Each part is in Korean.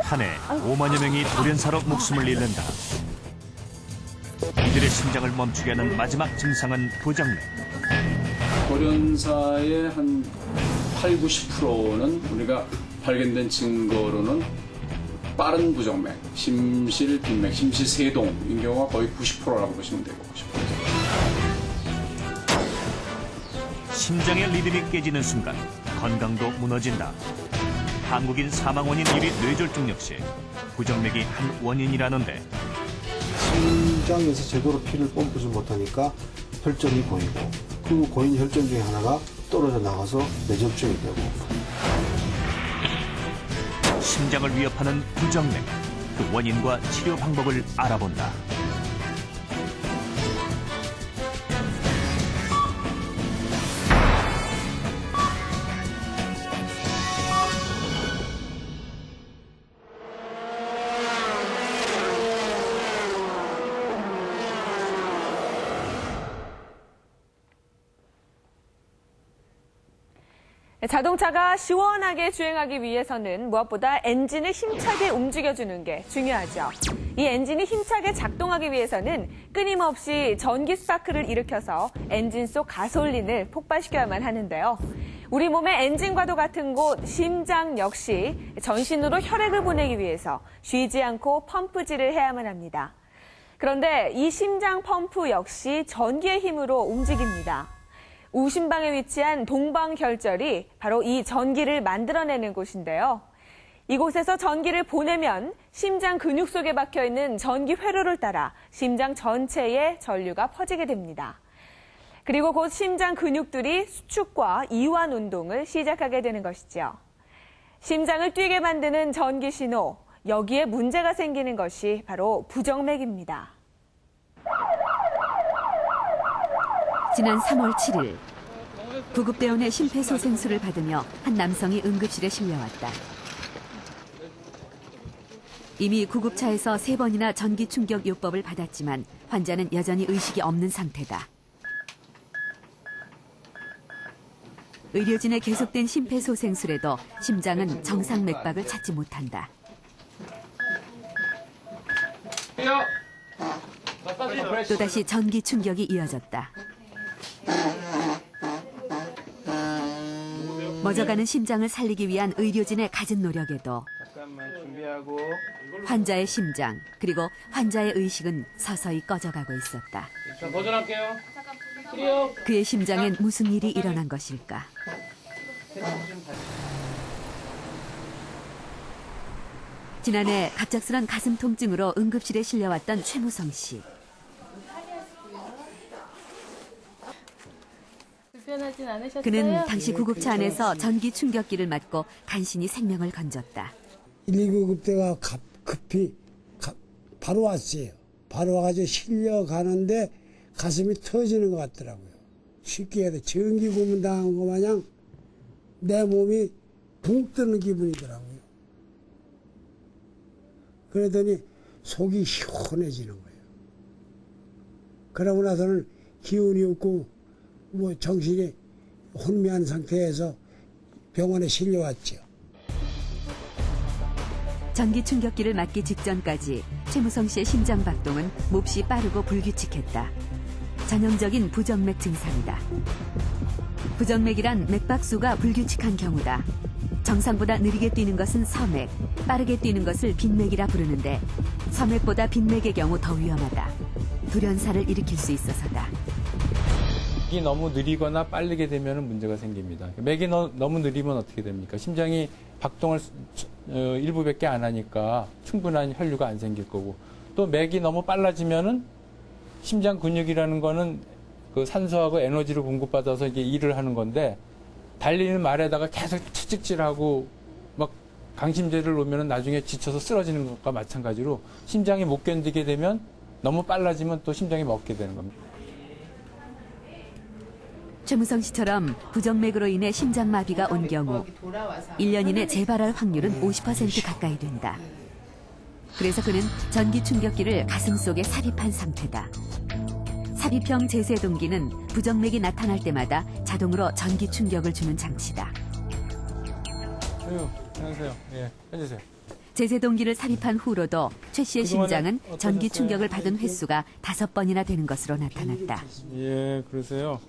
한 해 5만여 명이 돌연사로 목숨을 잃는다. 이들의 심장을 멈추게 하는 마지막 증상은 부정맥. 돌연사의 한 8, 90%는 우리가 발견된 증거로는 빠른 부정맥, 심실 빈맥, 심실 세동인 경우가 거의 90%라고 보시면 되고. 심장의 리듬이 깨지는 순간 건강도 무너진다. 한국인 사망 원인 1위 뇌졸중 역시 부정맥이 한 원인이라는데, 심장에서 제대로 피를 펌프지 못하니까 혈전이 고이고, 그 고인 혈전 중에 하나가 떨어져 나가서 뇌졸중이 되고. 심장을 위협하는 부정맥, 그 원인과 치료 방법을 알아본다. 자동차가 시원하게 주행하기 위해서는 무엇보다 엔진을 힘차게 움직여주는 게 중요하죠. 이 엔진이 힘차게 작동하기 위해서는 끊임없이 전기 스파크를 일으켜서 엔진 속 가솔린을 폭발시켜야만 하는데요. 우리 몸의 엔진과도 같은 곳 심장 역시 전신으로 혈액을 보내기 위해서 쉬지 않고 펌프질을 해야만 합니다. 그런데 이 심장 펌프 역시 전기의 힘으로 움직입니다. 우심방에 위치한 동방결절이 바로 이 전기를 만들어내는 곳인데요. 이곳에서 전기를 보내면 심장 근육 속에 박혀있는 전기 회로를 따라 심장 전체에 전류가 퍼지게 됩니다. 그리고 곧 심장 근육들이 수축과 이완 운동을 시작하게 되는 것이죠. 심장을 뛰게 만드는 전기 신호, 여기에 문제가 생기는 것이 바로 부정맥입니다. 지난 3월 7일 구급대원의 심폐소생술을 받으며 한 남성이 응급실에 실려왔다. 이미 구급차에서 3번이나 전기 충격 요법을 받았지만 환자는 여전히 의식이 없는 상태다. 의료진의 계속된 심폐소생술에도 심장은 정상 맥박을 찾지 못한다. 또다시 전기 충격이 이어졌다. 멎어가는 심장을 살리기 위한 의료진의 갖은 노력에도 환자의 심장 그리고 환자의 의식은 서서히 꺼져가고 있었다. 도전할게요. 그의 심장엔 무슨 일이 일어난 것일까? 지난해 갑작스런 가슴 통증으로 응급실에 실려왔던 최무성 씨. 그는 당시 구급차 안에서 전기 충격기를 맞고 간신히 생명을 건졌다. 119 급대가 급히 바로 왔어요. 바로 와가지고 실려가는데 가슴이 터지는 것 같더라고요. 쉽게 해도 전기 고문 당한 것 마냥 내 몸이 붕 뜨는 기분이더라고요. 그러더니 속이 시원해지는 거예요. 그러고 나서는 기운이 없고 정신이 혼미한 상태에서 병원에 실려왔죠. 전기 충격기를 맞기 직전까지 최무성 씨의 심장 박동은 몹시 빠르고 불규칙했다. 전형적인 부정맥 증상이다. 부정맥이란 맥박수가 불규칙한 경우다. 정상보다 느리게 뛰는 것은 서맥, 빠르게 뛰는 것을 빈맥이라 부르는데 서맥보다 빈맥의 경우 더 위험하다. 돌연사를 일으킬 수 있어서다. 맥이 너무 느리거나 빠르게 되면 문제가 생깁니다. 맥이 너무 느리면 어떻게 됩니까? 심장이 박동을 일부밖에 안 하니까 충분한 혈류가 안 생길 거고, 또 맥이 너무 빨라지면은 심장 근육이라는 거는 그 산소하고 에너지를 공급받아서 이게 일을 하는 건데, 달리는 말에다가 계속 채찍질하고 막 강심제를 놓으면 나중에 지쳐서 쓰러지는 것과 마찬가지로 심장이 못 견디게 되면 너무 빨라지면 또 심장이 멎게 되는 겁니다. 최무성 씨처럼 부정맥으로 인해 심장마비가 온 경우 1년 이내 재발할 확률은 50% 가까이 된다. 그래서 그는 전기 충격기를 가슴 속에 삽입한 상태다. 삽입형 제세동기는 부정맥이 나타날 때마다 자동으로 전기 충격을 주는 장치다. 안녕하세요. 예, 해주세요. 제세동기를 삽입한 후로도 최 씨의 그동안에 심장은 전기 어떠셨어요? 충격을 받은 횟수가 5번이나 되는 것으로 나타났다. 예, 그러세요.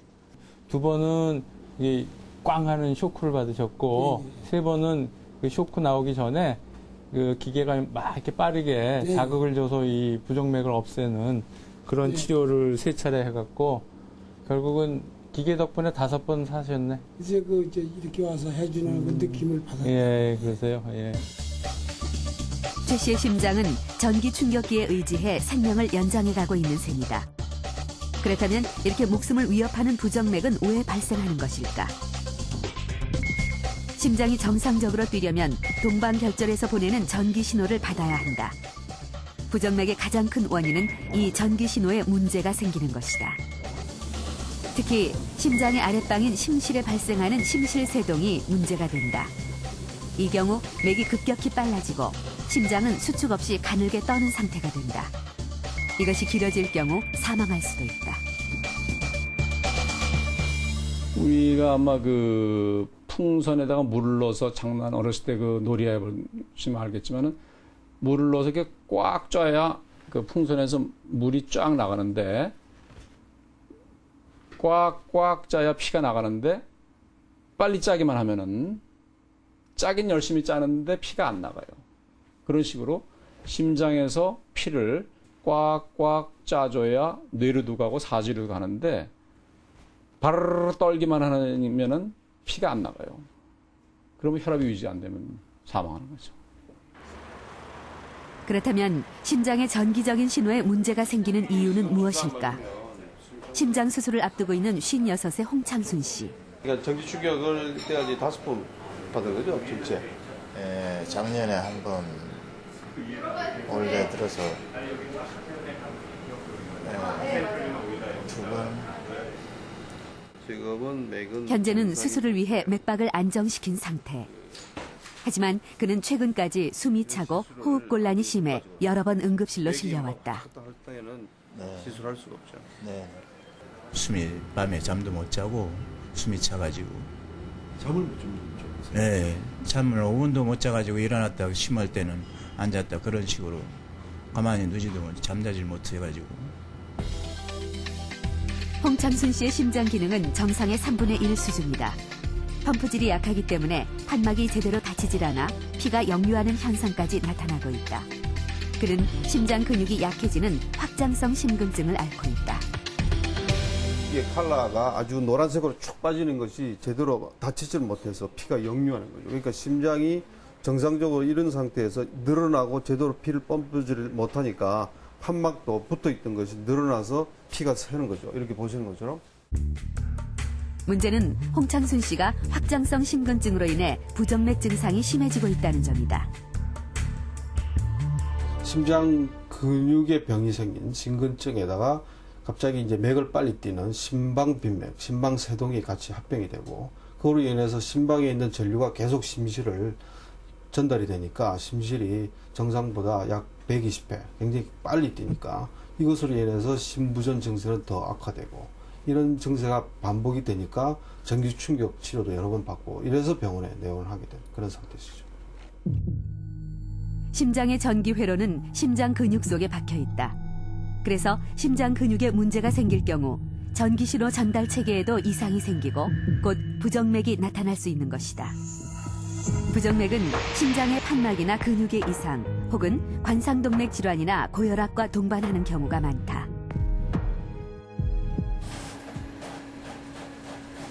2번은 이 꽝 하는 쇼크를 받으셨고, 3번은 그 쇼크 나오기 전에 그 기계가 막 이렇게 빠르게 자극을 줘서 이 부정맥을 없애는 그런 치료를 3차례 해갖고, 결국은 기계 덕분에 5번 사셨네. 이제 이렇게 와서 해주는 그 느낌을 받았어요. 예, 그러세요. 예. 최 씨의 심장은 전기 충격기에 의지해 생명을 연장해가고 있는 셈이다. 그렇다면 이렇게 목숨을 위협하는 부정맥은 왜 발생하는 것일까? 심장이 정상적으로 뛰려면 동반결절에서 보내는 전기 신호를 받아야 한다. 부정맥의 가장 큰 원인은 이 전기 신호에 문제가 생기는 것이다. 특히 심장의 아랫방인 심실에 발생하는 심실세동이 문제가 된다. 이 경우 맥이 급격히 빨라지고 심장은 수축 없이 가늘게 떠는 상태가 된다. 이것이 길어질 경우 사망할 수도 있다. 우리가 아마 그 풍선에다가 물을 넣어서 어렸을 때 그 놀이해 보시면 알겠지만은 물을 넣어서 이렇게 꽉 쪄야 그 풍선에서 물이 쫙 나가는데 꽉꽉 짜야 피가 나가는데 빨리 짜기만 하면은 짜긴 열심히 짜는데 피가 안 나가요. 그런 식으로 심장에서 피를 꽉꽉 짜줘야 뇌로도 가고 사지로 가는데 바르르 떨기만 하면은 피가 안 나가요. 그러면 혈압이 유지 안 되면 사망하는 거죠. 그렇다면 심장의 전기적인 신호에 문제가 생기는 이유는 무엇일까? 심장 수술을 앞두고 있는 56의 홍창순 씨. 그러니까 전기 충격을 때까지 5번 받은 거죠, 전체. 작년에 한 번, 올해 들어서 2번. 지금은 맥은 현재는 수술을 위해 맥박을 안정시킨 상태. 하지만 그는 최근까지 숨이 차고 호흡곤란이 심해 여러 번 응급실로 실려왔다. 할 때에는 시술할 수가 없죠. 네. 밤에 잠도 못 자고 숨이 차가지고. 잠을 못 주무세요? 네. 잠을 5분도 못 자가지고 일어났다 심할 때는 앉았다 그런 식으로 가만히 누지도 잠자질 못해가지고. 홍창순 씨의 심장 기능은 정상의 3분의 1 수준이다. 펌프질이 약하기 때문에 판막이 제대로 닫히질 않아 피가 역류하는 현상까지 나타나고 있다. 그는 심장 근육이 약해지는 확장성 심근증을 앓고 있다. 이게 칼라가 아주 노란색으로 쭉 빠지는 것이 제대로 닫히질 못해서 피가 역류하는 거죠. 그러니까 심장이 정상적으로 이런 상태에서 늘어나고 제대로 피를 펌프질을 못하니까 판막도 붙어있던 것이 늘어나서 피가 새는 거죠. 이렇게 보시는 것처럼. 문제는 홍창순 씨가 확장성 심근증으로 인해 부정맥 증상이 심해지고 있다는 점이다. 심장 근육에 병이 생긴 심근증에다가 갑자기 이제 맥을 빨리 뛰는 심방빈맥, 심방세동이 같이 합병이 되고 그로 인해서 심방에 있는 전류가 계속 심실을 전달이 되니까 심실이 정상보다 약 120배 굉장히 빨리 뛰니까 이것으로 인해서 심부전 증세는 더 악화되고 이런 증세가 반복이 되니까 전기 충격 치료도 여러 번 받고 이래서 병원에 내원을 하게 된 그런 상태시죠. 심장의 전기 회로는 심장 근육 속에 박혀 있다. 그래서 심장 근육에 문제가 생길 경우 전기신호 전달 체계에도 이상이 생기고 곧 부정맥이 나타날 수 있는 것이다. 부정맥은 심장의 판막이나 근육의 이상 혹은 관상동맥 질환이나 고혈압과 동반하는 경우가 많다.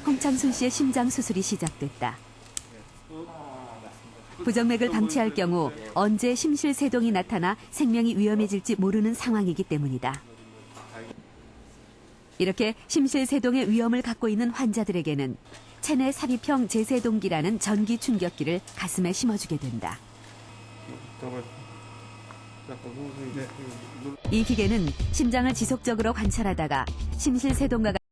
홍창순 씨의 심장 수술이 시작됐다. 부정맥을 방치할 경우 언제 심실세동이 나타나 생명이 위험해질지 모르는 상황이기 때문이다. 이렇게 심실세동의 위험을 갖고 있는 환자들에게는 체내 삽입형 제세동기라는 전기 충격기를 가슴에 심어주게 된다. 이 기계는 심장을 지속적으로 관찰하다가 심실세동과